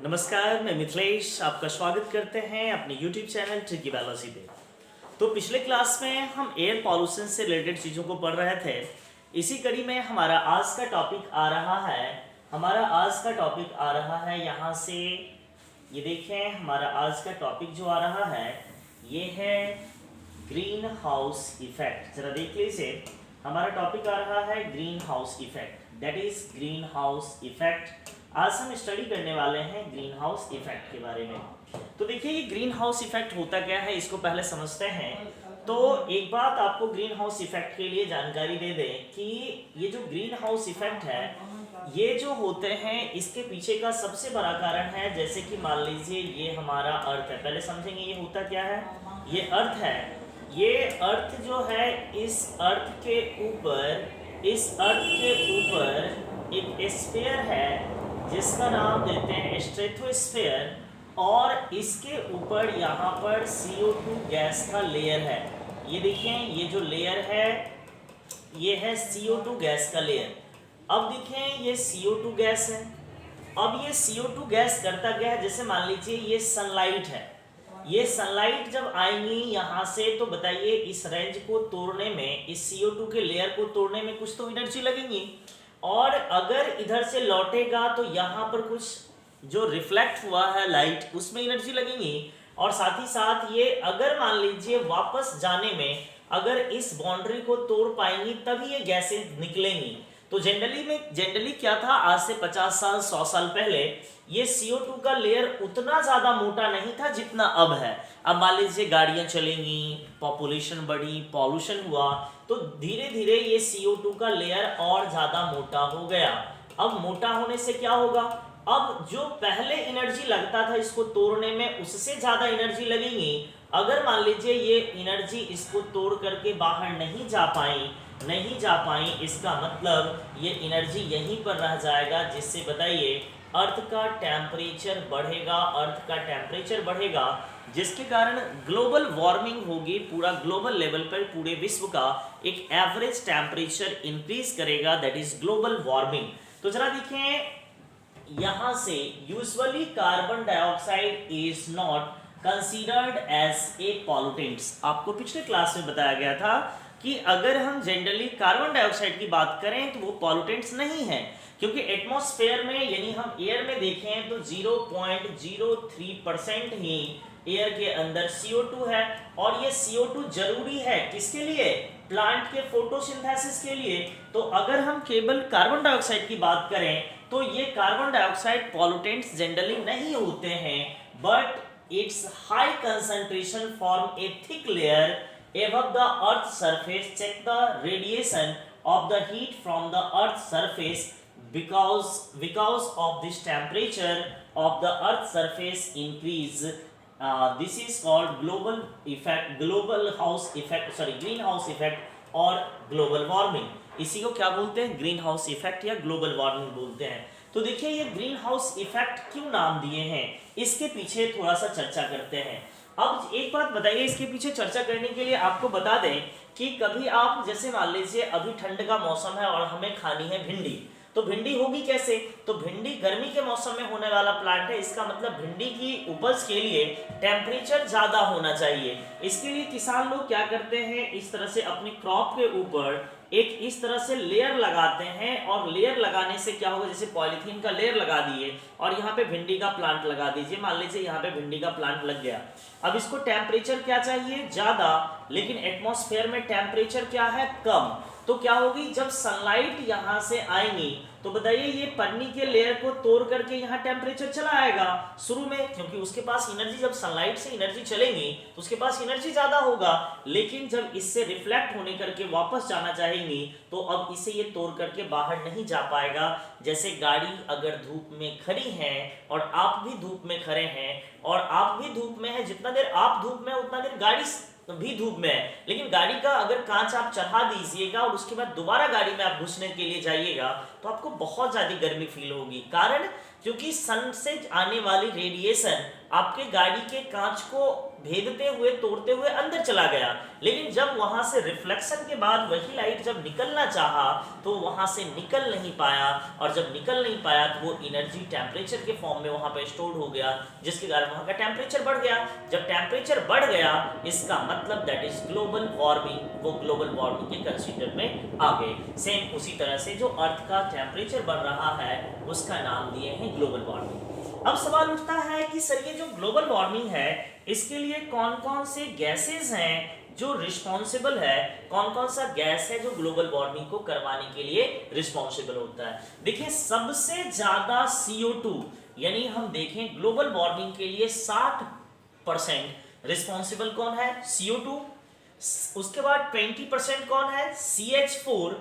नमस्कार, मैं मिथिलेश आपका स्वागत करते हैं अपने YouTube चैनल ट्रिकी बायोलॉजी पे। तो पिछले क्लास में हम एयर पॉल्यूशन से रिलेटेड चीज़ों को पढ़ रहे थे। इसी कड़ी में हमारा आज का टॉपिक आ रहा है यहाँ से ये देखें, हमारा आज का टॉपिक जो आ रहा है ये है ग्रीन हाउस इफेक्ट। जरा देख लीजिए, हमारा टॉपिक आ रहा है green house effect, that is green house effect. आज हम स्टडी करने वाले हैं ग्रीन हाउस इफेक्ट के बारे में। तो देखिए, ये ग्रीन हाउस इफेक्ट होता क्या है, इसको पहले समझते हैं। तो एक बात आपको ग्रीन हाउस इफेक्ट के लिए जानकारी दे दें कि ये जो ग्रीन हाउस इफेक्ट है, ये जो होते हैं इसके पीछे का सबसे बड़ा कारण है, जैसे कि मान लीजिए ये हमारा अर्थ है। पहले समझेंगे ये होता क्या है। ये अर्थ है, ये अर्थ जो है इस अर्थ के ऊपर एक स्फीयर है जिसका नाम देते हैं स्ट्रेटोस्फीयर, और इसके ऊपर यहाँ पर CO2 गैस का लेयर है। ये देखें, ये जो लेयर है ये है CO2 गैस का लेयर। अब देखें, ये CO2 गैस है। अब ये CO2 गैस करता क्या है, जैसे मान लीजिए ये सनलाइट है। ये सनलाइट जब आएंगी यहाँ से, तो बताइए इस रेंज को तोड़ने में, इस CO2 के लेयर को तोड़ने में कुछ तो एनर्जी लगेगी, और अगर इधर से लौटेगा तो यहाँ पर कुछ जो रिफ्लेक्ट हुआ है लाइट, उसमें एनर्जी लगेगी। और साथ ही साथ ये अगर मान लीजिए वापस जाने में अगर इस बाउंड्री को तोड़ पाएंगी तभी ये गैसें निकलेंगी। तो जनरली क्या था, आज से 50 साल 100 साल पहले ये CO2 का लेयर उतना ज़्यादा मोटा नहीं था जितना अब है। अब मान लीजिए गाड़ियाँ चलेंगी, पॉपुलेशन बढ़ी, पॉल्यूशन हुआ, तो धीरे धीरे ये CO2 का लेयर और ज़्यादा मोटा हो गया। अब मोटा होने से क्या होगा, अब जो पहले एनर्जी लगता था इसको तोड़ने में, उससे ज़्यादा एनर्जी लगेगी। अगर मान लीजिए ये एनर्जी इसको तोड़ करके बाहर नहीं जा पाई, इसका मतलब ये एनर्जी यहीं पर रह जाएगा, जिससे बताइए अर्थ का टेम्परेचर बढ़ेगा, जिसके कारण ग्लोबल वार्मिंग होगी। पूरा ग्लोबल लेवल पर पूरे विश्व का एक एवरेज टेम्परेचर इंक्रीज करेगा, दैट इज ग्लोबल वार्मिंग। तो जरा देखें, यहाँ से usually carbon dioxide is not considered as a pollutants. आपको पिछले क्लास में बताया गया था कि अगर हम जनरली कार्बन डाइऑक्साइड की बात करें तो वो पॉल्यूटेंट्स नहीं है, क्योंकि एटमॉस्फेयर में यानी हम एयर में देखें तो 0.03% ही एयर के अंदर CO2 है। और ये CO2 जरूरी है किसके लिए, प्लांट के फोटोसिंथेसिस के लिए। तो अगर हम केवल कार्बन डाइऑक्साइड की बात करें तो ये कार्बन डाइऑक्साइड पॉल्यूटेंट्स जनरली नहीं होते हैं, but its high concentration form a thick layer above the earth surface. Check the radiation of the heat from the earth surface because of this temperature of the earth surface increase. This is called greenhouse effect और global warming. इसी को क्या बोलते हैं, green house effect या global warming बोलते हैं। तो देखिए, ये ग्रीन हाउस इफेक्ट क्यों नाम दिए हैं, इसके पीछे थोड़ा सा चर्चा करते हैं। अब एक बात बताइए, इसके पीछे चर्चा करने के लिए आपको बता दें कि कभी आप जैसे मान लीजिए अभी ठंड का मौसम है और हमें खानी है भिंडी, तो भिंडी होगी कैसे, तो भिंडी गर्मी के मौसम में होने वाला प्लांट है। इसका मतलब भिंडी की उपज के लिए टेम्परेचर ज़्यादा होना चाहिए। इसके लिए किसान लोग क्या करते हैं, इस तरह से अपनी क्रॉप के ऊपर एक इस तरह से लेयर लगाते हैं, और लेयर लगाने से क्या होगा, जैसे पॉलीथीन का लेयर लगा दिए और यहाँ पे भिंडी का प्लांट लगा दीजिए। मान लीजिए यहाँ पे भिंडी का प्लांट लग गया। अब इसको टेम्परेचर क्या चाहिए, ज़्यादा, लेकिन एटमॉस्फेयर में टेम्परेचर क्या है, कम। तो क्या होगी, जब सनलाइट यहाँ से आएंगी तो बताइए ये पन्नी के लेयर को तोड़ करके यहाँ टेम्परेचर चला आएगा शुरू में, क्योंकि उसके पास एनर्जी, जब सनलाइट से एनर्जी चलेंगी तो उसके पास एनर्जी ज्यादा होगा। लेकिन जब इससे रिफ्लेक्ट होने करके वापस जाना चाहेंगी तो अब इसे ये तोड़ करके बाहर नहीं जा पाएगा। जैसे गाड़ी अगर धूप में खड़ी है और आप भी धूप में खड़े हैं, और आप भी धूप में है, जितना देर आप धूप में उतना देर गाड़ी भी धूप में है, लेकिन गाड़ी का अगर कांच आप चढ़ा दीजिएगा और उसके बाद दोबारा गाड़ी में आप घुसने के लिए जाइएगा तो आपको बहुत ज्यादा गर्मी फील होगी। कारण, क्योंकि सन से आने वाली रेडिएशन आपके गाड़ी के कांच को भेदते हुए तोड़ते हुए अंदर चला गया, लेकिन जब वहां से रिफ्लेक्शन के बाद वही लाइट जब निकलना चाहा तो वहां से निकल नहीं पाया, और जब निकल नहीं पाया तो वो एनर्जी टेम्परेचर के फॉर्म में वहां पे स्टोर हो गया, जिसके कारण वहां का टेम्परेचर बढ़ गया। जब टेम्परेचर बढ़ गया इसका मतलब दैट इज ग्लोबल वार्मिंग, वो ग्लोबल वार्मिंग के कंसीडर में आ गए। सेम उसी तरह से जो अर्थ का टेम्परेचर बढ़ रहा है उसका नाम दिए हैं ग्लोबल वार्मिंग। अब सवाल उठता है कि सर ये जो ग्लोबल वार्मिंग है इसके लिए कौन कौन से गैसेस हैं जो रिस्पॉन्सिबल है, कौन कौन सा गैस है जो ग्लोबल वार्मिंग को करवाने के लिए रिस्पॉन्सिबल होता है। देखिए सबसे ज्यादा CO2 यानी हम देखें ग्लोबल वार्मिंग के लिए 60% रिस्पॉन्सिबल कौन है, CO2। उसके बाद 20% कौन है, CH4,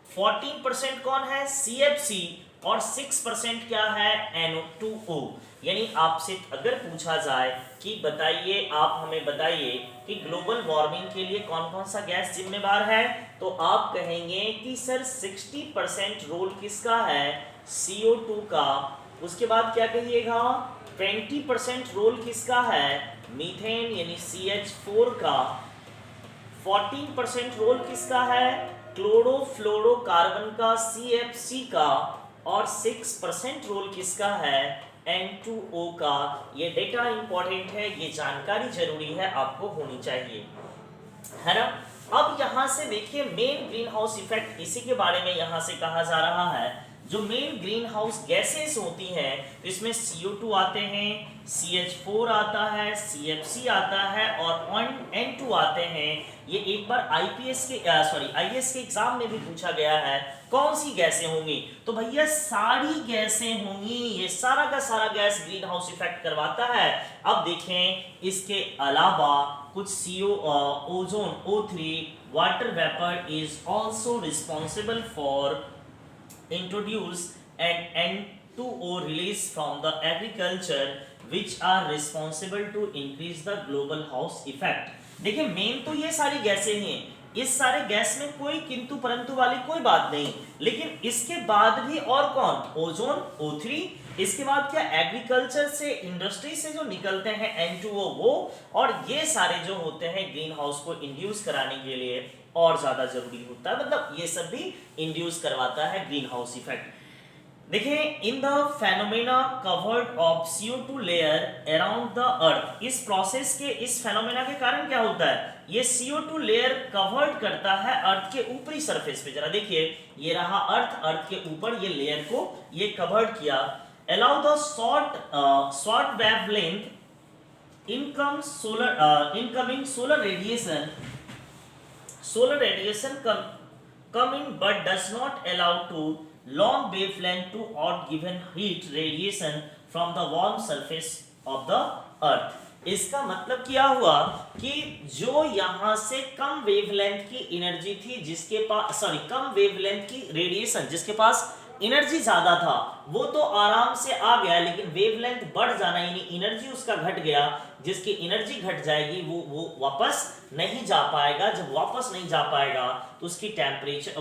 14% कौन है, CFC, और 6% क्या है, NO2O। यानी आपसे अगर पूछा जाए कि बताइए, आप हमें बताइए कि ग्लोबल वार्मिंग के लिए कौन कौन सा गैस जिम्मेदार है, तो आप कहेंगे कि सर 60% रोल किसका है, CO2 का। उसके बाद क्या कहिएगा, 20% रोल किसका है, मीथेन यानी CH4 का। 14% रोल किसका है, क्लोरोफ्लोरोकार्बन का, CFC का। और 6% रोल किसका है, N2O का। ये डेटा इंपॉर्टेंट है, ये जानकारी जरूरी है, आपको होनी चाहिए, है ना। अब यहां से देखिए मेन ग्रीन हाउस इफेक्ट, इसी के बारे में यहां से कहा जा रहा है। जो मेन ग्रीन हाउस गैसेस होती हैं इसमें CO2 आते हैं, CH4 आता है, CFC आता है और N2 आते हैं। ये एक बार IPS के IAS के एग्जाम में भी पूछा गया है कौन सी गैसें होंगी, तो भैया सारी गैसें होंगी, ये सारा का सारा गैस ग्रीन हाउस इफेक्ट करवाता है। अब देखें इसके अलावा कुछ ozone O3 water vapour is also responsible for introduce and N2O release from the agriculture which are responsible to increase the global house effect। देखिए मेन तो ये सारी गैसें हैं, इस सारे गैस में कोई किंतु परंतु वाली कोई बात नहीं, लेकिन इसके बाद भी और कौन, ओजोन O3, इसके बाद क्या एग्रीकल्चर से, इंडस्ट्री से जो निकलते हैं N2O वो, और ये सारे जो होते हैं ग्रीन हाउस को इंड्यूस कराने के लिए और ज्यादा जरूरी होता है, मतलब ये सब भी इंड्यूस करवाता है ग्रीन हाउस इफेक्ट। देखिए in the phenomena covered of CO2 layer around the earth, इस प्रोसेस के, इस फेनोमेना के कारण क्या होता है, ये CO2 लेयर कवर्ड करता है अर्थ के ऊपरी सरफेस पे। जरा देखिए ये रहा अर्थ, अर्थ के ऊपर ये लेयर को ये कवर्ड किया। Allow the short wavelength incoming solar radiation come in but does not allow to long wavelength to out given heat radiation from the warm surface of the earth। इसका मतलब क्या हुआ कि जो यहां से कम वेवलेंथ की एनर्जी थी, जिसके पास कम वेवलेंथ की रेडिएशन जिसके पास एनर्जी ज्यादा था वो तो आराम से आ गया, लेकिन वेवलेंथ बढ़ जाना यानी एनर्जी उसका घट गया, जिसकी एनर्जी घट जाएगी वो वापस नहीं जा पाएगा। जब वापस नहीं जा पाएगा तो उसकी टेम्परेचर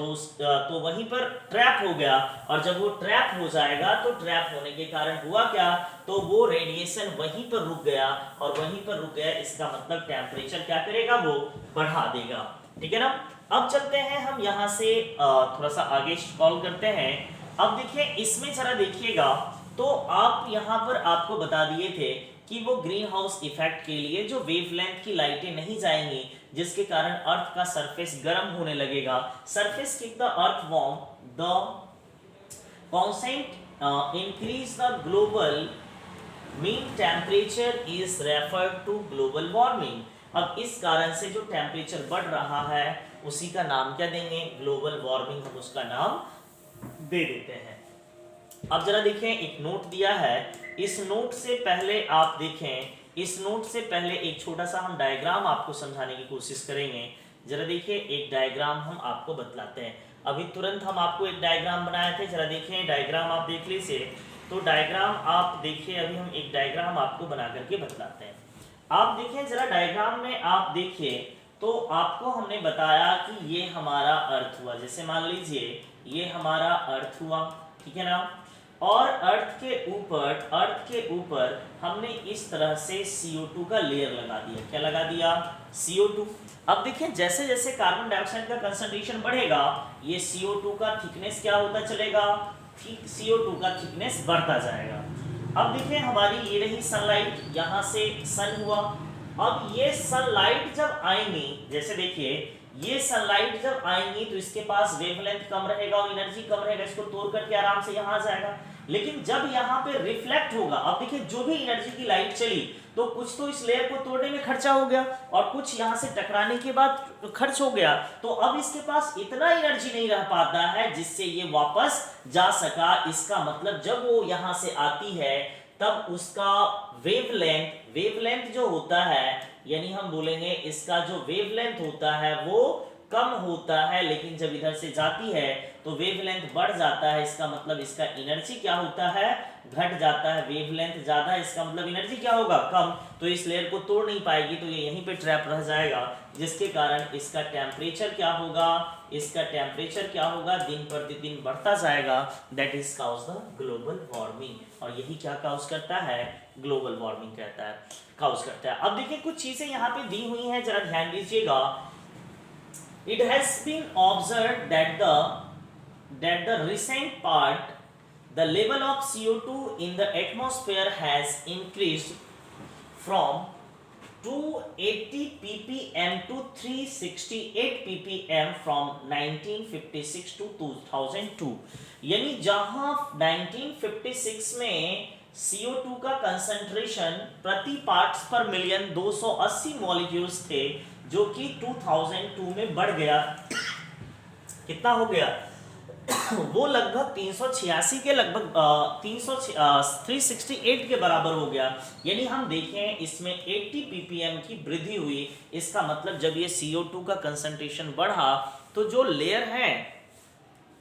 तो वहीं पर ट्रैप हो गया, और जब वो ट्रैप हो जाएगा तो ट्रैप होने के कारण हुआ क्या, तो वो रेडिएशन वहीं पर रुक गया, और वहीं पर रुक गया इसका मतलब टेम्परेचर क्या करेगा, वो बढ़ा देगा। ठीक है ना। अब चलते हैं हम यहाँ से थोड़ा सा आगे स्क्रॉल करते हैं। अब देखिए इसमें जरा देखिएगा, तो आप यहाँ पर आपको बता दिए थे कि वो ग्रीन हाउस इफेक्ट के लिए जो वेवलेंथ की लाइटें नहीं जाएंगी, जिसके कारण अर्थ का सरफेस गर्म होने लगेगा। Surface keep the earth warm, the constant increase the global mean temperature is referred to global warming। अब इस कारण से जो टेम्परेचर बढ़ रहा है उसी का नाम क्या देंगे, ग्लोबल वार्मिंग, हम उसका नाम दे देते हैं। अब जरा देखें एक नोट दिया है, इस नोट से पहले आप देखें, इस नोट से पहले एक छोटा सा हम डायग्राम आपको समझाने की कोशिश करेंगे। जरा देखिए एक डायग्राम हम आपको बतलाते हैं। अभी तुरंत हम आपको एक डायग्राम बनाए थे, जरा देखें डायग्राम आप देख लीजिए। तो डायग्राम आप देखिए, अभी हम एक डायग्राम आपको बना करके बतलाते हैं। आप देखें जरा डायग्राम में आप देखिए, तो आपको हमने बताया कि ये हमारा अर्थ हुआ, जैसे मान लीजिए ये हमारा अर्थ हुआ, ठीक है ना। और अर्थ के ऊपर हमने इस तरह से CO2 का लेयर लगा दिया। क्या लगा दिया? CO2। अब देखिए जैसे जैसे कार्बन डाइऑक्साइड का कंसंट्रेशन बढ़ेगा, ये CO2 का थिकनेस क्या होता चलेगा? CO2 का थिकनेस बढ़ता जाएगा। अब देखिए हमारी ये रही सनलाइट, यहाँ से सन हुआ। अब ये सनलाइट जब आएंगी, जैसे देखिए ये सनलाइट जब आएंगी तो इसके पास वेवलेंथ कम रहेगा और एनर्जी कम रहेगा, इसको तोड़ करके आराम से यहाँ आ जाएगा। लेकिन जब यहाँ पे रिफ्लेक्ट होगा, अब देखिए जो भी एनर्जी की लाइट चली तो कुछ तो इस लेयर को तोड़ने में खर्चा हो गया और कुछ यहाँ से टकराने के बाद खर्च हो गया, तो अब इसके पास इतना एनर्जी नहीं रह पाता है जिससे ये वापस जा सका। इसका मतलब जब वो यहाँ से आती है तब उसका वेवलेंथ जो होता है, यानी हम बोलेंगे इसका जो वेवलेंथ होता है वो कम होता है, लेकिन जब इधर से जाती है तो वेवलेंथ बढ़ जाता है। इसका मतलब इसका एनर्जी क्या होता है? घट जाता है। वेवलेंथ ज्यादा है, इसका मतलब एनर्जी क्या होगा? कम। तो इस लेयर को तोड़ नहीं पाएगी, तो ये यहीं पे ट्रैप रह जाएगा, जिसके कारण इसका टेम्परेचर क्या होगा? इसका टेम्परेचर क्या होगा? दिन प्रतिदिन बढ़ता जाएगा। That is cause the global warming. और यही क्या काउज करता है? ग्लोबल वार्मिंग कहता है, काउज करता है। अब देखिए कुछ चीजें यहाँ पे दी हुई हैं, जरा ध्यान दीजिएगा। It has been observed that the recent part, the level of CO2 in the atmosphere has increased from 280 ppm to 368 ppm from 1956 to 2002। यानी जहां 1956 में CO2 का कंसंट्रेशन प्रति पार्ट्स पर मिलियन 280 मॉलिक्यूल्स थे, जो कि 2002 में बढ़ गया। कितना हो गया? वो लगभग 386 के लगभग 368 के बराबर हो गया। यानी हम देखें इसमें 80 ppm की वृद्धि हुई। इसका मतलब जब ये CO2 का कंसंट्रेशन बढ़ा तो जो लेयर है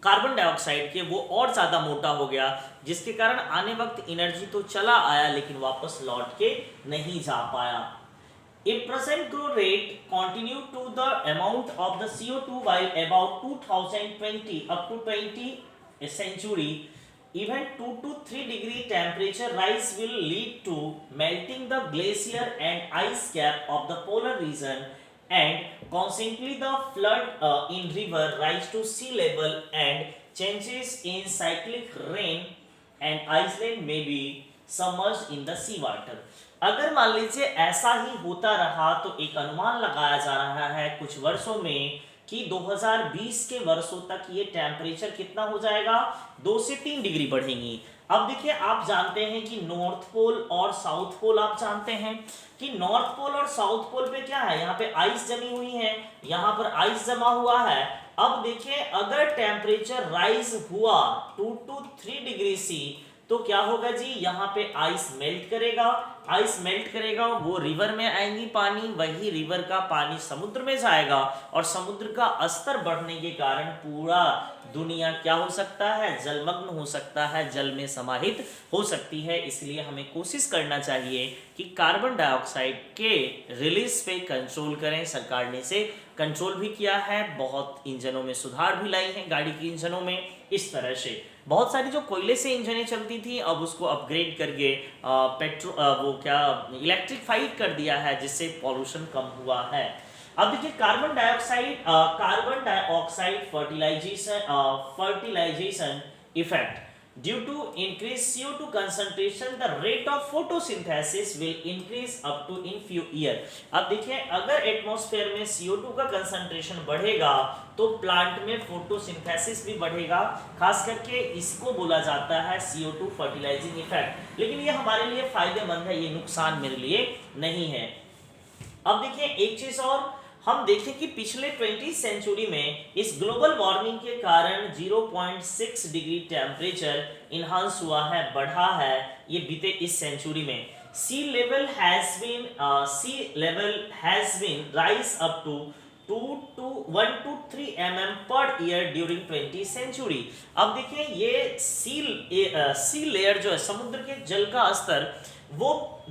कार्बन डाइऑक्साइड के वो और ज्यादा मोटा हो गया, जिसके कारण आने वक्त एनर्जी तो चला आया लेकिन वापस लौट के नहीं जा पाया। If present growth rate continue to the amount of the CO2 while about 2020 up to 20th century, even 2 to 3 degree temperature rise will lead to melting the glacier and ice cap of the polar region, and consequently the flood in river rise to sea level and changes in cyclic rain and Iceland may be submerged in the sea water। अगर मान लीजिए ऐसा ही होता रहा तो एक अनुमान लगाया जा रहा है कुछ वर्षों में कि 2020 के वर्षों तक ये टेम्परेचर कितना हो जाएगा? 2 से 3 डिग्री बढ़ेंगी। अब देखिए आप जानते हैं कि नॉर्थ पोल और साउथ पोल, आप जानते हैं कि नॉर्थ पोल और साउथ पोल पे क्या है? यहाँ पे आइस जमी हुई है, यहाँ पर आइस जमा हुआ है। अब देखिए अगर टेम्परेचर राइज हुआ 2 to 3 डिग्री सी तो क्या होगा जी? यहाँ पे आइस मेल्ट करेगा, आइस मेल्ट करेगा, वो रिवर में आएंगी पानी, वही रिवर का पानी समुद्र में जाएगा और समुद्र का स्तर बढ़ने के कारण पूरा दुनिया क्या हो सकता है? जलमग्न हो सकता है, जल में समाहित हो सकती है। इसलिए हमें कोशिश करना चाहिए कि कार्बन डाइऑक्साइड के रिलीज पे कंट्रोल करें। सरकार ने इसे कंट्रोल भी किया है, बहुत इंजनों में सुधार भी लाई है, गाड़ी के इंजनों में। इस तरह से बहुत सारी जो कोयले से इंजनें चलती थी अब उसको अपग्रेड करके वो क्या इलेक्ट्रिफाइड कर दिया है, जिससे पॉल्यूशन कम हुआ है। अब देखिए carbon dioxide fertilization effect. Due to increased CO2 concentration, the rate of photosynthesis will increase up to in few years। अब देखिए अगर एटमॉस्फेयर में CO2 का कंसंट्रेशन बढ़ेगा तो प्लांट में फोटोसिंथेसिस भी बढ़ेगा, खास करके इसको बोला जाता है CO2 फर्टिलाइजिंग इफेक्ट। लेकिन ये हमारे लिए फायदेमंद है, ये नुकसान मेरे लिए नहीं है। अब देखिए एक चीज और हम देखें कि पिछले 20वीं सेंचुरी में इस ग्लोबल वार्मिंग के कारण 0.6 डिग्री टेम्परेचर इनहांस हुआ है, बढ़ा है, ये बीते इस सेंचुरी में। Sea level has been rise up to 1 to 3 mm per year during 20th century. अब देखिए ये सी लेयर जो है, समुद्र के जल का स्तर वो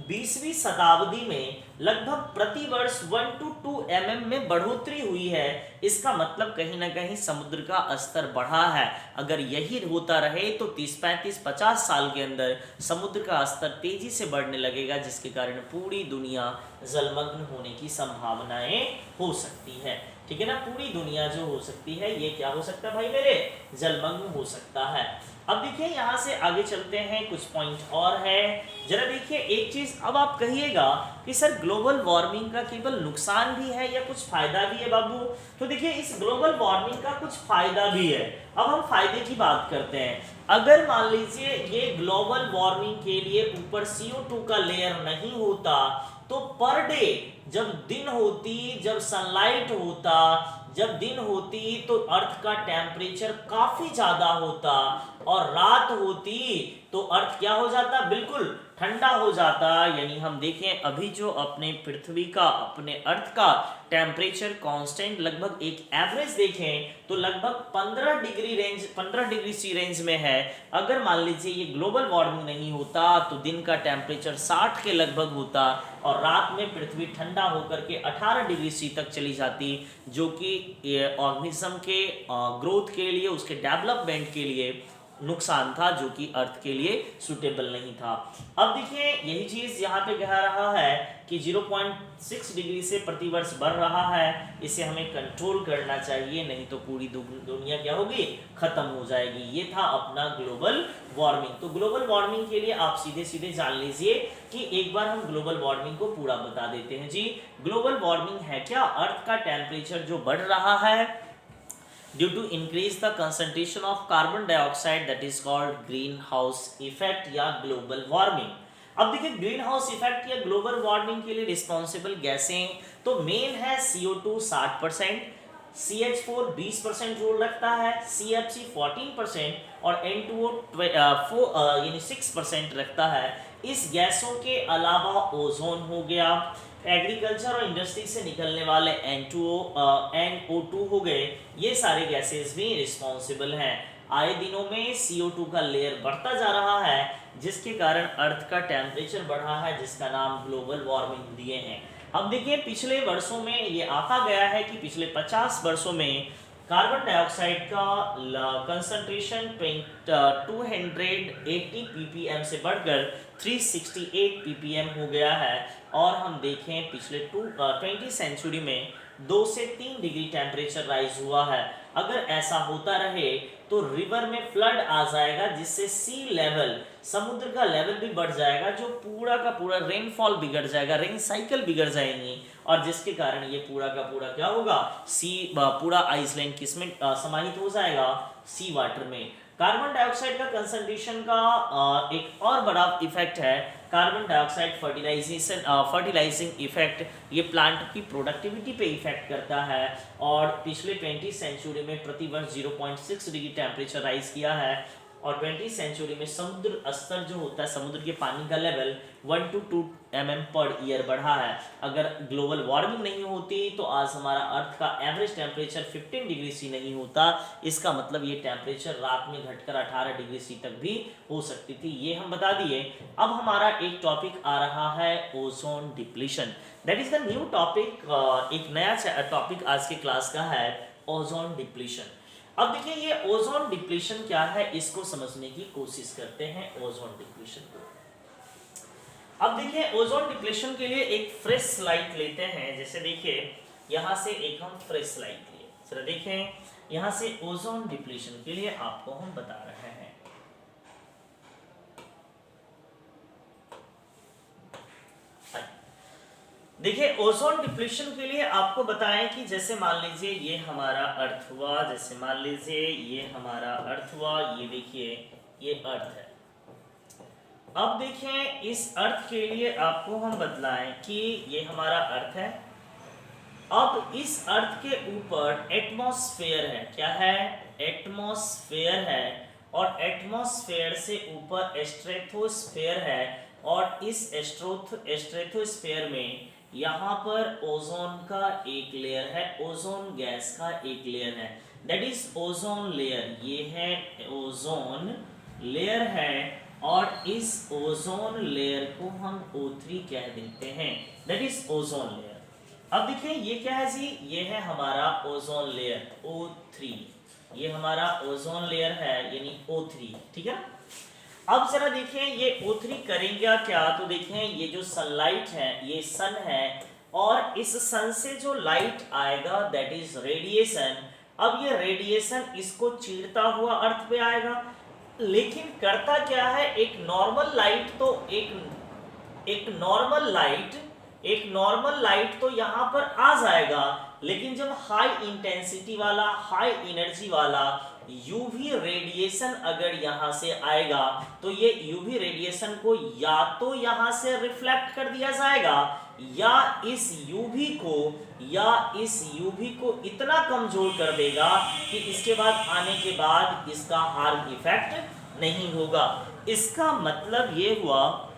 20वीं शताब्दी में लगभग प्रति वर्ष 1 to 2 mm में बढ़ोतरी हुई है। इसका मतलब कहीं ना कहीं समुद्र का स्तर बढ़ा है। अगर यही होता रहे तो 30, 35, 50 साल के अंदर समुद्र का स्तर तेजी से बढ़ने लगेगा, जिसके कारण पूरी दुनिया जलमग्न होने की संभावनाएं हो सकती है। ठीक है ना, पूरी दुनिया जो हो सकती है ये क्या हो सकता है भाई मेरे, जलमग्न हो सकता है। अब देखिए यहाँ से आगे चलते हैं, कुछ पॉइंट और है। जरा देखिए एक चीज, अब आप कहिएगा कि सर ग्लोबल वार्मिंग का केवल नुकसान भी है या कुछ फायदा भी है बाबू? तो देखिए इस ग्लोबल वार्मिंग का कुछ फायदा भी है। अब हम फायदे की बात करते हैं। अगर मान लीजिए ये ग्लोबल वार्मिंग के लिए ऊपर CO2 का लेयर नहीं होता तो पर डे जब दिन होती, जब सनलाइट होता, जब दिन होती तो अर्थ का टेम्परेचर काफी ज्यादा होता, और रात होती तो अर्थ क्या हो जाता, बिल्कुल ठंडा हो जाता। यानी हम देखें अभी जो अपने पृथ्वी का, अपने अर्थ का टेम्परेचर कांस्टेंट लगभग एक एवरेज देखें तो लगभग 15 degree range, 15 degree C range में है। अगर मान लीजिए ये ग्लोबल वार्मिंग नहीं होता तो दिन का टेम्परेचर 60 के लगभग होता और रात में पृथ्वी ठंडा होकर के 18 डिग्री सी तक चली जाती, जो कि ऑर्गेनिज्म के ग्रोथ के लिए, उसके डेवलपमेंट के लिए नुकसान था, जो कि अर्थ के लिए सुटेबल नहीं था। अब देखिए यही चीज यहाँ पे कह रहा है कि 0.6 डिग्री से प्रतिवर्ष बढ़ रहा है, इसे हमें कंट्रोल करना चाहिए, नहीं तो पूरी दुनिया क्या होगी, खत्म हो जाएगी। ये था अपना ग्लोबल वार्मिंग। तो ग्लोबल वार्मिंग के लिए आप सीधे सीधे जान लीजिए कि एक बार हम ग्लोबल वार्मिंग को पूरा बता देते हैं जी। ग्लोबल वार्मिंग है क्या, अर्थ का टेम्परेचर जो बढ़ रहा है due to increase the concentration of carbon dioxide, that is called greenhouse effect या global warming। अब देखिए ग्रीन हाउस इफेक्ट या ग्लोबल वार्मिंग के लिए रिस्पॉन्सिबल गैसें तो मेन है CO2 60%, CH4 20% रोल रखता है, CFC 14% और N2O यानी 6% रखता है। इस गैसों के अलावा ओजोन हो गया, एग्रीकल्चर और इंडस्ट्री से निकलने वाले NO2 हो गए, ये सारे गैसेस भी रिस्पॉन्सिबल हैं। आए दिनों में CO2 का लेयर बढ़ता जा रहा है, जिसके कारण अर्थ का टेम्परेचर बढ़ा है, जिसका नाम ग्लोबल वार्मिंग दिए हैं। अब देखिए पिछले वर्षों में ये आंका गया है कि पिछले 50 वर्षों में कार्बन डाइऑक्साइड का कंसंट्रेशन 280 ppm से बढ़कर 368 ppm हो गया है। और हम देखें पिछले 20 सेंचुरी में 2 से 3 डिग्री टेम्परेचर राइज हुआ है। अगर ऐसा होता रहे तो रिवर में फ्लड आ जाएगा, जिससे सी लेवल, समुद्र का लेवल भी बढ़ जाएगा, जो पूरा का पूरा रेनफॉल बिगड़ जाएगा, रेन साइकिल बिगड़ जाएंगी, और जिसके कारण ये पूरा का पूरा क्या होगा, पूरा आइसलैंड किसमें समाहित हो जाएगा, सी वाटर में। कार्बन डाइऑक्साइड का कंसंट्रेशन का एक और बड़ा इफेक्ट है कार्बन डाइऑक्साइड फर्टिलाइजिंग इफेक्ट। ये प्लांट की प्रोडक्टिविटी पे इफेक्ट करता है, और पिछले 20 सेंचुरी में प्रतिवर्ष 0.6 डिग्री टेम्परेचर राइज किया है, और 20 सेंचुरी में समुद्र स्तर जो होता है, समुद्र के पानी का level 1 to 2 mm per year बढ़ा है। अगर ग्लोबल वार्मिंग नहीं होती तो आज हमारा अर्थ का एवरेज टेम्परेचर 15 डिग्री सी नहीं होता। इसका मतलब ये टेम्परेचर रात में घटकर 18 डिग्री सी तक भी हो सकती थी, ये हम बता दिए। अब हमारा एक टॉपिक आ रहा है ozone depletion, that is the new topic. एक नया टॉपिक आज के क्लास का है ओजोन डिप्लीशन। अब देखिए ये ओजोन डिप्लीशन क्या है, इसको समझने की कोशिश करते हैं ओजोन डिप्लीशन को। अब देखिए ओजोन डिप्लीशन के लिए एक फ्रेश स्लाइड लेते हैं। जैसे देखिए यहाँ से एक हम फ्रेश स्लाइड लिए, जरा देखें यहाँ से ओजोन डिप्लीशन के लिए आपको हम बता रहे हैं। देखिए ओजोन डिप्लीशन के लिए आपको बताएं कि जैसे मान लीजिए ये हमारा अर्थ हुआ, जैसे मान लीजिए ये हमारा अर्थ हुआ, ये देखिए ये अर्थ है। अब देखें इस अर्थ के लिए आपको हम बतलाएं कि ये हमारा अर्थ है। अब इस अर्थ के ऊपर एटमॉस्फेयर है, क्या है, एटमॉस्फेयर है, और एटमॉस्फेयर से ऊपर स्ट्रेटोस्फेयर है, और इस स्ट्रेटोस्फेयर में यहाँ पर ओजोन का एक लेयर है, ओजोन गैस का एक लेयर है, दैट इज ओजोन लेयर। ये है ओजोन लेयर है, और इस ओजोन लेयर को हम O3 कह देते हैं, दैट इज ओजोन लेयर। अब देखिए ये क्या है जी, ये है हमारा ओजोन लेयर O3, ये हमारा ओजोन लेयर है यानी O3, ठीक है। अब जरा देखिए ये O3 करेंगे क्या, तो देखिए ये जो सनलाइट है, ये सन है, और इस सन से जो लाइट आएगा दैट इज रेडिएशन। अब ये रेडिएशन इसको चीरता हुआ अर्थ पे आएगा, लेकिन करता क्या है, एक नॉर्मल लाइट तो एक नॉर्मल लाइट तो यहाँ पर आ जाएगा, लेकिन जब हाई इंटेंसिटी वाला, हाई एनर्जी वाला यूवी रेडिएशन अगर यहाँ से आएगा, तो ये यूवी रेडिएशन को या तो यहाँ से रिफ्लेक्ट कर दिया जाएगा, या इस यूवी को इतना कमजोर कर देगा कि इसके बाद आने के बाद इसका हार्म इफेक्ट नहीं होगा। इसका मतलब ये हुआ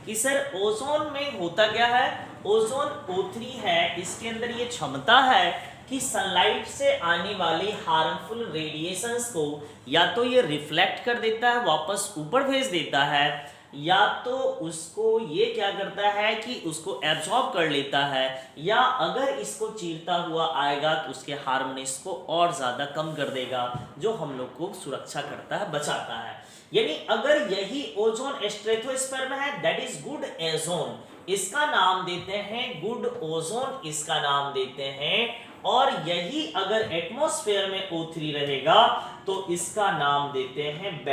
कि सर ओजोन में होता क्या है, ओजोन O3 है, इसके अंदर ये क्षमता है कि सनलाइट से आने वाली हार्मफुल रेडिएशंस को या तो ये रिफ्लेक्ट कर देता है, वापस ऊपर भेज देता है, या तो उसको ये क्या करता है कि उसको एब्जॉर्ब कर लेता है, या अगर इसको चीरता हुआ आएगा तो उसके हार्मनेस को और ज़्यादा कम कर देगा, जो हम लोग को सुरक्षा करता है, बचाता है। यानी अगर यही ओजोन स्ट्रेटोस्फीयर में है दैट इज गुड ओजोन, इसका नाम देते हैं गुड ओजोन, इसका नाम देते हैं। और यही अगर एटमॉस्फेयर में O3 रहेगा तो इसका नाम देते हैं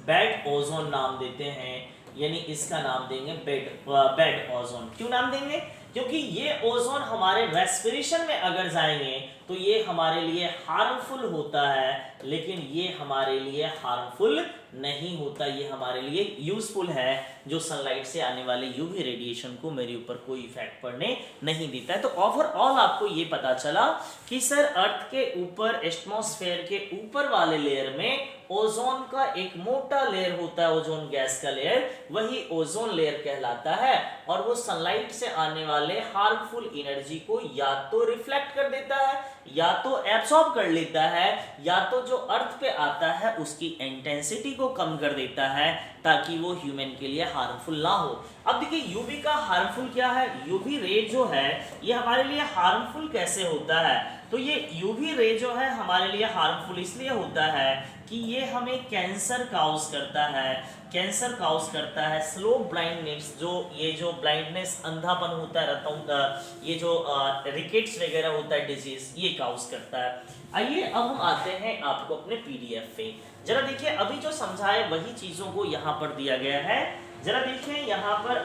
बैड ओजोन नाम देते हैं, यानी इसका नाम देंगे बैड ओजोन। क्यों नाम देंगे, क्योंकि ये ओजोन हमारे रेस्पिरेशन में अगर जाएंगे तो ये हमारे लिए हार्मफुल होता है, लेकिन ये हमारे लिए हार्मफुल नहीं होता, ये हमारे लिए यूजफुल है, जो सनलाइट से आने वाले यूवी रेडिएशन को मेरे ऊपर कोई इफेक्ट पड़ने नहीं देता है। तो ओवरऑल आपको ये पता चला कि सर अर्थ के ऊपर, एटमॉस्फेयर के ऊपर वाले लेयर में ओजोन का एक मोटा लेयर होता है, ओजोन गैस का लेयर, वही ओजोन लेयर कहलाता है, और वो सनलाइट से आने वाले हार्मफुल एनर्जी को या तो रिफ्लेक्ट कर देता है, या तो एब्सॉर्ब कर लेता है, या तो जो अर्थ पे आता है उसकी इंटेंसिटी को कम कर देता है, ताकि वो ह्यूमन के लिए हार्मफुल ना हो। अब देखिए यूवी का हार्मफुल क्या है, यूवी रे जो है ये हमारे लिए हार्मफुल कैसे होता है, तो ये यूवी रे जो है हमारे लिए हार्मफुल इसलिए होता है कि ये हमें कैंसर काउज करता है, स्लो ब्लाइंडनेस, जो ब्लाइंडनेस, अंधापन होता है, ये जो रिकेट्स वगैरह होता है डिजीज, ये काउज करता है। आइए अब हम आते हैं आपको अपने पीडीएफ पे, जरा देखिए अभी जो समझाए वही चीजों को यहाँ पर दिया गया है। जरा देखिए यहाँ पर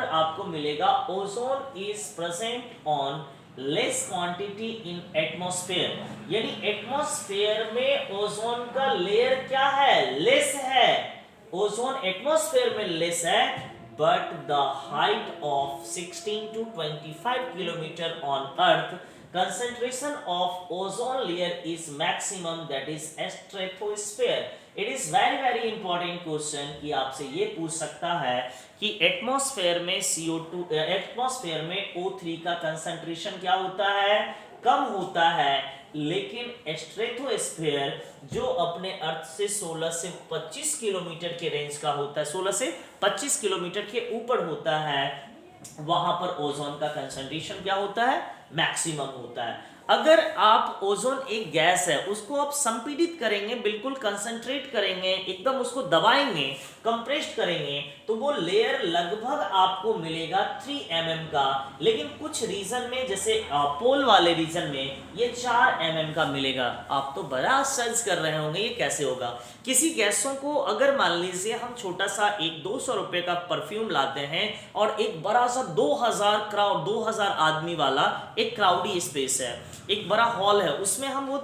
आपको मिलेगा ozone is present on less quantity in atmosphere, यानी एटमॉस्फेयर में ओजोन का लेयर क्या है, लेस है, ओजोन एटमॉस्फेयर में लेस है, but the height of 16 to 25 kilometre on earth concentration of ozone layer is maximum, that is stratosphere. It is very important question कि आपसे ये पूछ सकता है कि एटमॉस्फेयर में CO2, एटमॉस्फेयर में O3 का कंसंट्रेशन क्या होता है, कम होता है, लेकिन स्ट्रेटोस्फेयर जो अपने अर्थ से 16 से 25 किलोमीटर के रेंज का होता है, 16 से 25 किलोमीटर के ऊपर होता है, वहां पर ओजोन का कंसंट्रेशन क्या होता है, मैक्सिमम होता है। अगर आप ओजोन एक गैस है उसको आप संपीड़ित करेंगे, बिल्कुल कंसंट्रेट करेंगे, एकदम उसको दबाएंगे, कंप्रेस्ड करेंगे, तो वो लेयर लगभग आपको मिलेगा 3 mm का, लेकिन कुछ रीजन में जैसे पोल वाले रीजन में ये 4 mm का मिलेगा। आप तो बड़ा सर्च कर रहे होंगे ये कैसे होगा। किसी गैसों को अगर मान लीजिए हम छोटा सा एक 200 रुपए का परफ्यूम लाते हैं और एक बड़ा सा 2000 आदमी वाला एक क्राउडी स्पेस है, एक बड़ा हॉल है, उसमें हम वो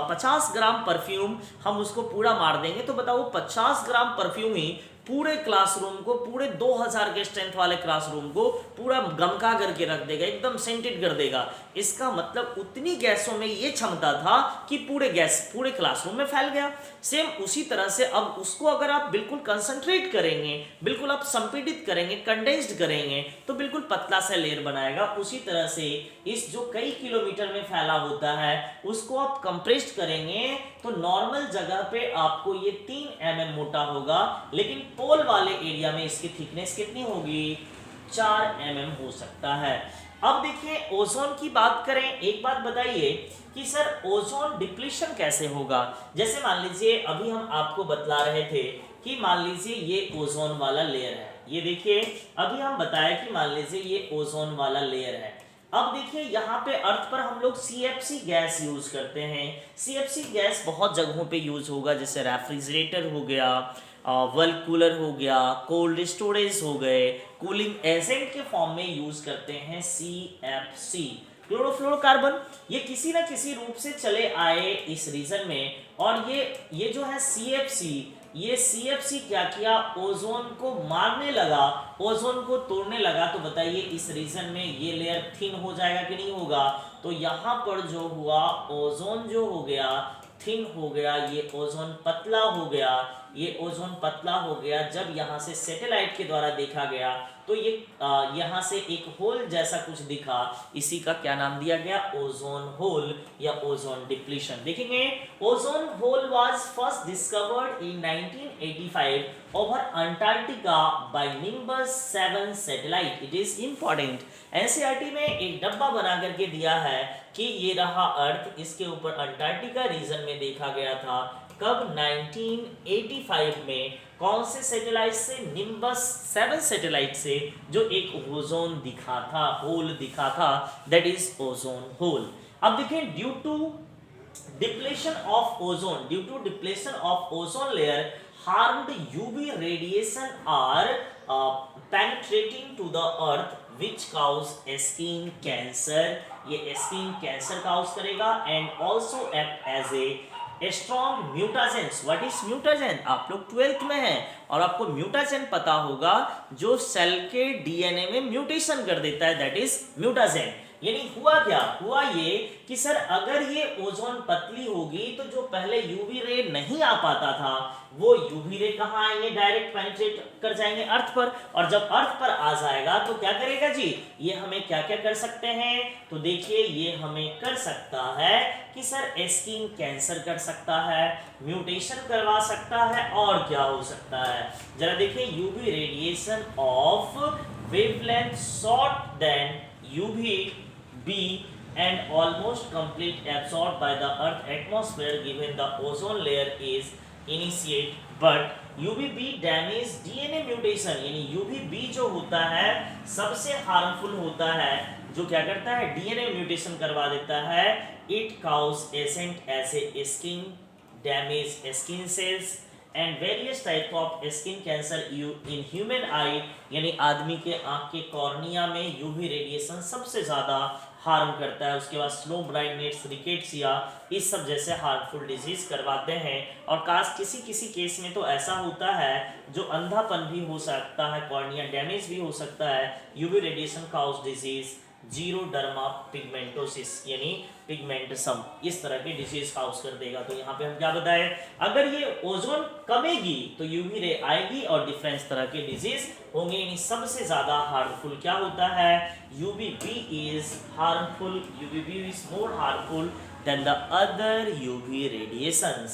50 ग्राम परफ्यूम हम उसको पूरा मार देंगे, तो बताओ 50 ग्राम परफ्यूम ही पूरे क्लासरूम को, पूरे 2000 के स्ट्रेंथ वाले क्लासरूम को पूरा गमका करके रख देगा, एकदम सेंटेड कर देगा। इसका मतलब उतनी गैसों में ये क्षमता था कि पूरे गैस पूरे क्लासरूम में फैल गया। सेम उसी तरह से अब उसको अगर आप बिल्कुल कंसंट्रेट करेंगे, बिल्कुल आप संपीड़ित करेंगे, कंडेंस्ड करेंगे, तो बिल्कुल पतला सा लेयर बनाएगा। उसी तरह से इस जो कई किलोमीटर में फैला होता है उसको आप कंप्रेस्ड करेंगे तो नॉर्मल जगह पे आपको ये 3 mm मोटा होगा, लेकिन पोल वाले एरिया में इसकी थिकनेस कितनी होगी, 4 mm हो सकता है। अब देखिए ओजोन की बात करें, एक बात बताइए कि सर ओजोन डिप्लीशन कैसे होगा। जैसे मान लीजिए अभी हम आपको बतला रहे थे कि मान लीजिए ये ओजोन वाला लेयर है, ये देखिए अभी हम बताया कि मान लीजिए ये ओजोन वाला लेयर है। अब देखिए यहाँ पे अर्थ पर हम लोग CFC गैस यूज करते हैं। CFC गैस बहुत जगहों पे यूज होगा, जैसे रेफ्रिजरेटर हो गया, वर्ल्ड कूलर हो गया, कोल्ड स्टोरेज हो गए, कूलिंग एजेंट के फॉर्म में यूज करते हैं CFC क्लोरोफ्लोरोकार्बन। ये किसी ना किसी रूप से चले आए इस रीजन में, और ये जो है CFC, ये CFC क्या किया, ओजोन को मारने लगा, ओजोन को तोड़ने लगा। तो बताइए इस रीजन में ये लेयर थिन हो जाएगा कि नहीं होगा। तो यहाँ पर जो हुआ ओजोन जो हो गया थिन हो गया, ये ओजोन पतला हो गया, ये ओजोन पतला हो गया। जब यहाँ से सैटेलाइट के द्वारा देखा गया तो ये यहाँ से एक होल जैसा कुछ दिखा, इसी का क्या नाम दिया गया, ओजोन होल या ओजोन डिप्लीशन। देखेंगे ozone hole was first discovered in 1985 over Antarctica by Nimbus 7 satellite. It is important, NCERT में एक डब्बा बना करके दिया है कि ये रहा अर्थ, इसके ऊपर अंटार्कटिका रीजन में देखा गया था। कब, 1985 में। कौन से सैटेलाइट से, निम्बस 7 सैटेलाइट से, जो एक ओजोन दिखा था, होल दिखा था, दैट इज ओजोन होल। अब देखिए due to depletion of ozone layer harmed UV radiation are penetrating to the earth which cause skin cancer। ये स्किन कैंसर काउज करेगा and also act as a strong mutagens। What is mutagen, आप लोग 12th में हैं और आपको mutagen पता होगा, जो सेल के DNA में म्यूटेशन कर देता है, दैट इज म्यूटाजेन। यानी हुआ क्या, हुआ ये कि सर अगर ये ओजोन पतली होगी तो जो पहले यूवी रे नहीं आ पाता था वो यूवी रे कहाँ आएंगे, डायरेक्ट पेनिट्रेट कर जाएंगे अर्थ पर, और जब अर्थ पर आ जाएगा तो क्या करेगा जी, ये हमें क्या क्या कर सकते हैं। तो देखिए ये हमें कर सकता है कि सर स्किन कैंसर कर सकता है, म्यूटेशन करवा सकता है, और क्या हो सकता है जरा देखिए, UV radiation of wavelength short than UVB and almost complete absorbed by the earth atmosphere given the ozone layer is initiate, but UVB damage DNA mutation। यानी UVB जो होता है सबसे हार्मफुल होता है, जो क्या करता है, DNA म्यूटेशन करवा देता है। It cause agent as a skin damage skin cells and various type of skin cancer in human eye। यानी आदमी के आंख के कॉर्निया में यूवी रेडिएशन सबसे ज़्यादा हार्म करता है। उसके बाद स्लो ब्लाइंडनेस, रिकेट्सिया, इस सब जैसे हार्मफुल डिजीज करवाते हैं। और किसी किसी केस में तो ऐसा होता है जो अंधापन भी हो सकता है, कॉर्निया डैमेज भी हो सकता है। यूवी रेडिएशन काउज डिजीज जीरोडर्मा पिगमेंटोसिस यानी पिगमेंटसम, इस तरह के डिजीज काउज कर देगा। तो यहाँ पे हम क्या बताएं, अगर ये ओजोन कमेगी तो यूवी रे आएगी और डिफरेंस तरह के डिजीज होंगे। यानी सबसे ज्यादा हार्मफुल क्या होता है, UVB is harmful, UVB is more harmful than the other UV radiations.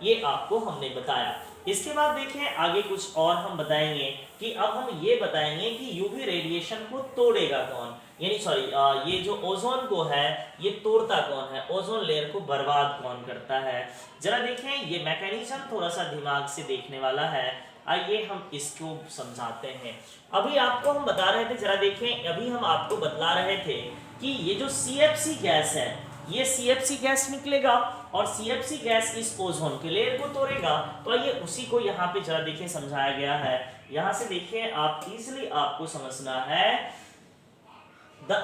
ये आपको हमने बताया। इसके बाद देखें आगे कुछ और हम बताएंगे कि अब हम ये बताएंगे कि यूवी रेडिएशन को तोड़ेगा कौन, यानी सॉरी ये जो ओजोन को है ये तोड़ता कौन है, ओजोन लेयर को बर्बाद कौन करता है। जरा देखें ये मैकेनिज्म थोड़ा सा दिमाग से देखने वाला है, आइए हम इसको समझाते हैं। अभी आपको हम बता रहे थे, जरा देखें अभी हम आपको बतला रहे थे कि ये जो CFC गैस है, ये CFC गैस निकलेगा और CFC गैस इस ओजोन के लेयर को तोड़ेगा। तो ये उसी को यहाँ पे जरा देखिए समझाया गया है। यहाँ से देखिए आप इजीली आपको समझना है, the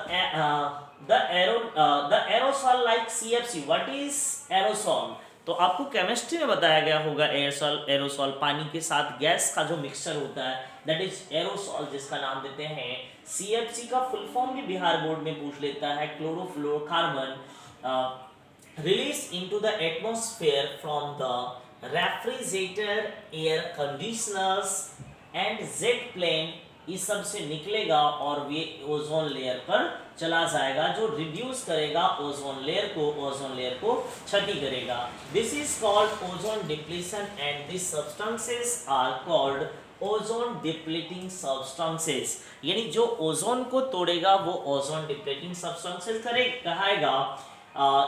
aerosol like CFC। what is aerosol? तो आपको केमिस्ट्री में बताया गया होगा एरोसॉल, एरोसॉल पानी के साथ गैस का जो मिक्सचर होता है दैट इज एरोसॉल, जिसका नाम देते हैं CFC। का फुल फॉर्म भी बिहार बोर्ड में पूछ लेता है, chlorofluorocarbon release into the atmosphere from the refrigerator, air conditioners and jet plane, इस सब से निकलेगा और वे ओजोन लेयर पर चला जाएगा, जो रिड्यूस करेगा ओजोन लेयर को क्षति करेगा। This is called ozone depletion and this substances are called ozone depleting substances. यानी जो ओजोन को तोड़ेगा वो ओजोन डिप्लीटिंग सब्सटेंसेस कहाएगा।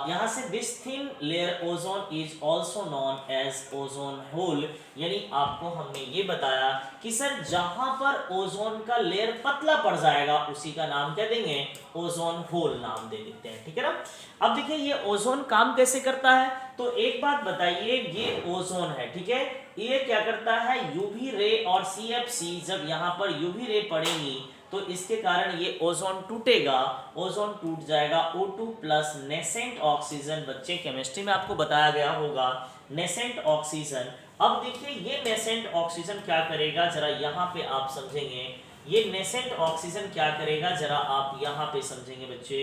यहाँ से this thin layer ozone is also known as ozone hole. यानी आपको हमने ये बताया कि सर जहां पर ओजोन का लेयर पतला पड़ जाएगा उसी का नाम क्या देंगे, ओजोन होल नाम दे देते हैं, ठीक है ना। अब देखिए ये ओजोन काम कैसे करता है, तो एक बात बताइए, ये ओजोन है, ठीक है, ये क्या करता है, यूवी रे और CFC जब यहाँ पर यूवी रे पड़ेगी तो इसके कारण ये ओजोन टूटेगा, ओजोन टूट जाएगा, O2 प्लस नेसेंट ऑक्सीजन, बच्चे केमिस्ट्री में आपको बताया गया होगा नेसेंट ऑक्सीजन। अब देखिए ये नेसेंट ऑक्सीजन क्या करेगा, जरा यहाँ पे आप समझेंगे, ये नेसेंट ऑक्सीजन क्या करेगा, जरा आप यहाँ पे समझेंगे बच्चे,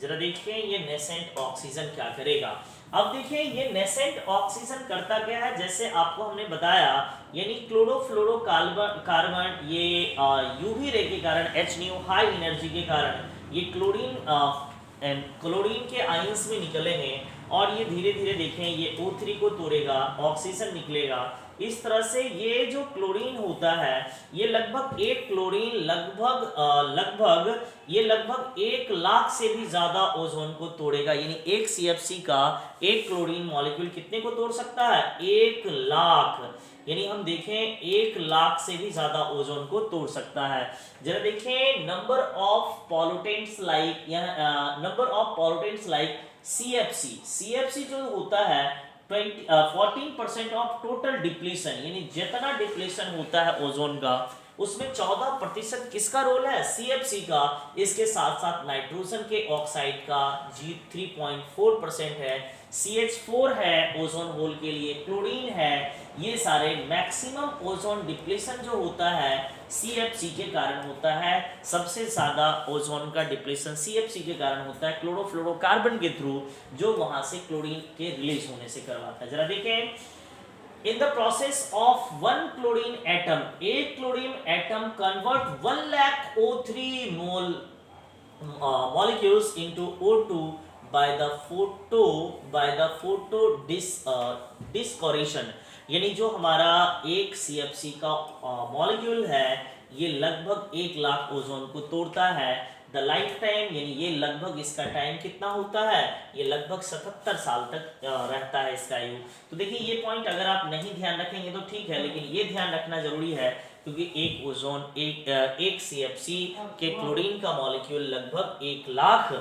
जरा देखिए ये नेसेंट ऑक्सीजन क्या करेगा। अब देखिए ये नेसेंट ऑक्सीजन करता क्या है, जैसे आपको हमने बताया, यानी क्लोरोफ्लोरोकार्बन ये यूवी रे के कारण HNO हाई एनर्जी के कारण ये क्लोरीन के आयंस में निकलेंगे और ये धीरे धीरे देखें ये O3 को तोड़ेगा, ऑक्सीजन निकलेगा। इस तरह से ये जो क्लोरीन होता है ये लगभग एक क्लोरीन लगभग 1 लाख से भी ज्यादा ओजोन को तोड़ेगा। यानी एक CFC का एक क्लोरीन मॉलिक्यूल कितने को तोड़ सकता है, 1 लाख। यानी हम देखें 1 लाख से भी ज्यादा ओजोन को तोड़ सकता है। जरा देखें number of pollutants like CFC जो होता है 14% ऑफ टोटल डिप्लीशन, यानी जितना डिप्लीशन होता है ओजोन का उसमें 14% किसका रोल है, CFC का। इसके साथ साथ नाइट्रोजन के ऑक्साइड का 3.4% है, CH4 है ओजोन होल के लिए, क्लोरीन है, ये सारे मैक्सिमम ओजोन डिप्लीशन जो होता है CFC के कारण होता है। सबसे ज्यादा ओजोन का डिप्लीशन CFC के कारण होता है क्लोरोफ्लोरोकार्बन के थ्रू, जो वहां से क्लोरीन के रिलीज होने से करवाता है। जरा देखें, in the process of one chlorine atom, एक chlorine atom convert 1 lakh O3 molecules into O2 by the photo discoration। यानी जो हमारा एक CFC का मॉलिक्यूल है ये लगभग 1 लाख ओजोन को तोड़ता है। द लाइफ टाइम, यानी ये लगभग इसका टाइम कितना होता है, ये लगभग 77 साल तक रहता है इसका आयु। तो देखिए ये पॉइंट अगर आप नहीं ध्यान रखेंगे तो ठीक है, लेकिन ये ध्यान रखना जरूरी है क्योंकि एक CFC के क्लोरीन का मॉलिक्यूल लगभग 1 लाख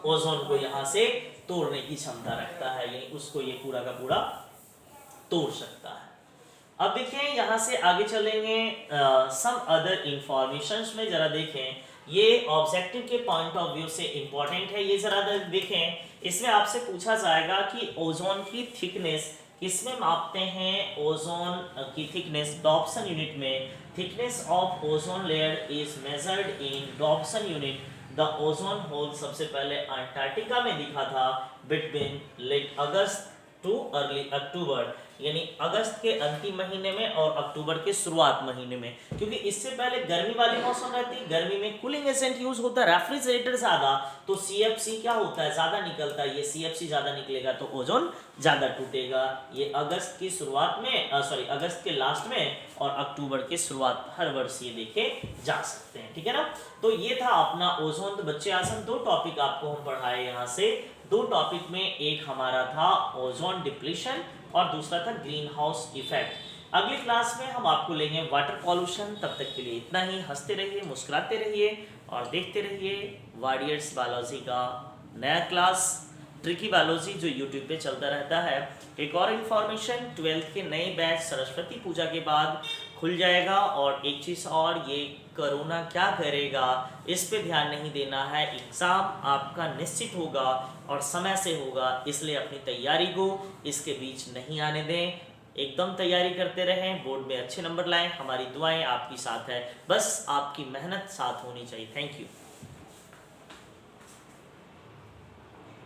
ओजोन को यहाँ से तोड़ने की क्षमता रखता है, यानी उसको ये पूरा का पूरा तोड़ सकता है। अब देखें यहाँ से आगे चलेंगे सम अदर इंफॉर्मेशंस में, जरा देखें ये ऑब्जेक्टिव के पॉइंट ऑफ व्यू से इंपॉर्टेंट है। ये जरा देखें, इसमें आपसे पूछा जाएगा कि ओजोन की थिकनेस किसमें मापते हैं, ओजोन की थिकनेस डॉप्सन यूनिट में। Thickness of ozone layer is measured in Dobson unit. The ozone hole सबसे पहले अंटार्कटिका में दिखा था बिटवीन लेट अगस्त टू अर्ली अक्टूबर, यानी अगस्त के अंतिम महीने में और अक्टूबर के शुरुआत महीने में, क्योंकि इससे पहले गर्मी वाली मौसम रहती है, गर्मी में कूलिंग एजेंट यूज होता है, रेफ्रिजरेटर ज्यादा, तो CFC क्या होता है, ज्यादा निकलता है। ये CFC ज्यादा निकलेगा तो ओजोन ज्यादा टूटेगा। ये अगस्त की शुरुआत में अगस्त के लास्ट में और अक्टूबर के शुरुआत हर वर्ष ये देखे जा सकते हैं, ठीक है ना। तो ये था अपना ओजोन। तो बच्चे आज हम 2 टॉपिक आपको हम पढ़ाए यहाँ से। 2 टॉपिक में एक हमारा था ओजोन डिप्लीशन और दूसरा था ग्रीन हाउस इफेक्ट। अगली क्लास में हम आपको लेंगे वाटर पॉल्यूशन। तब तक के लिए इतना ही। हंसते रहिए, मुस्कुराते रहिए और देखते रहिए वारियर्स बायोलॉजी का नया क्लास ट्रिकी बायोलॉजी जो यूट्यूब पे चलता रहता है। एक और इन्फॉर्मेशन, 12th के नए बैच सरस्वती पूजा के बाद खुल जाएगा। और एक चीज़ और, ये कोरोना क्या करेगा इस पे ध्यान नहीं देना है, एग्ज़ाम आपका निश्चित होगा और समय से होगा, इसलिए अपनी तैयारी को इसके बीच नहीं आने दें। एकदम तैयारी करते रहें, बोर्ड में अच्छे नंबर लाएं। हमारी दुआएं आपकी साथ है, बस आपकी मेहनत साथ होनी चाहिए। Thank you.